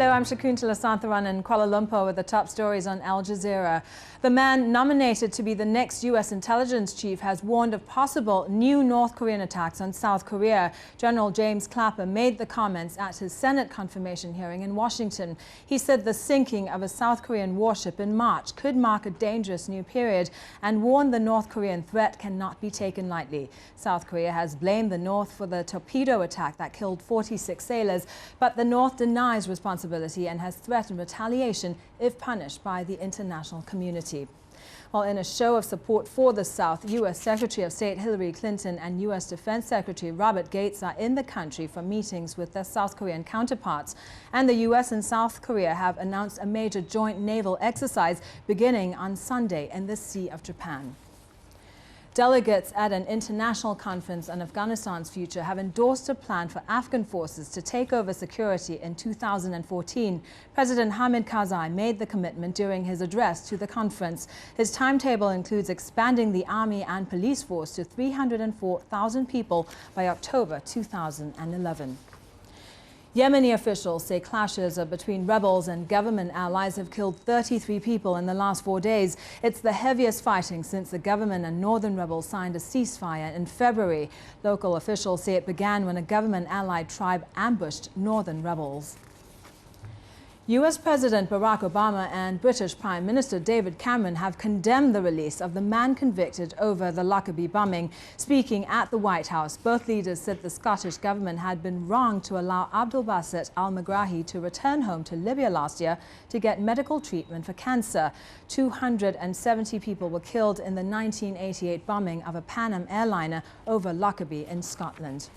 Hello, I'm Shakuntala Santharan in Kuala Lumpur with the top stories on Al Jazeera. The man nominated to be the next U.S. intelligence chief has warned of possible new North Korean attacks on South Korea. General James Clapper made the comments at his Senate confirmation hearing in Washington. He said the sinking of a South Korean warship in March could mark a dangerous new period and warned the North Korean threat cannot be taken lightly. South Korea has blamed the North for the torpedo attack that killed 46 sailors, but the North denies responsibility and has threatened retaliation if punished by the international community. While in a show of support for the South, U.S. Secretary of State Hillary Clinton and U.S. Defense Secretary Robert Gates are in the country for meetings with their South Korean counterparts. And the U.S. and South Korea have announced a major joint naval exercise beginning on Sunday in the Sea of Japan. Delegates at an international conference on Afghanistan's future have endorsed a plan for Afghan forces to take over security in 2014. President Hamid Karzai made the commitment during his address to the conference. His timetable includes expanding the army and police force to 304,000 people by October 2011. Yemeni officials say clashes between rebels and government allies have killed 33 people in the last 4 days. It's the heaviest fighting since the government and northern rebels signed a ceasefire in February. Local officials say it began when a government-allied tribe ambushed northern rebels. U.S. President Barack Obama and British Prime Minister David Cameron have condemned the release of the man convicted over the Lockerbie bombing. Speaking at the White House, both leaders said the Scottish government had been wrong to allow Abdul Basit al-Megrahi to return home to Libya last year to get medical treatment for cancer. 270 people were killed in the 1988 bombing of a Pan Am airliner over Lockerbie in Scotland.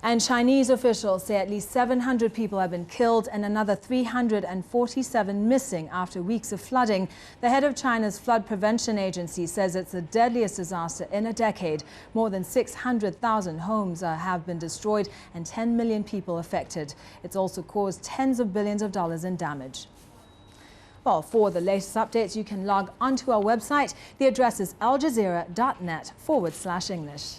And Chinese officials say at least 700 people have been killed and another 347 missing after weeks of flooding. The head of China's flood prevention agency says it's the deadliest disaster in a decade. More than 600,000 homes have been destroyed and 10 million people affected. It's also caused tens of billions of dollars in damage. Well, for the latest updates, you can log onto our website. The address is aljazeera.net/English.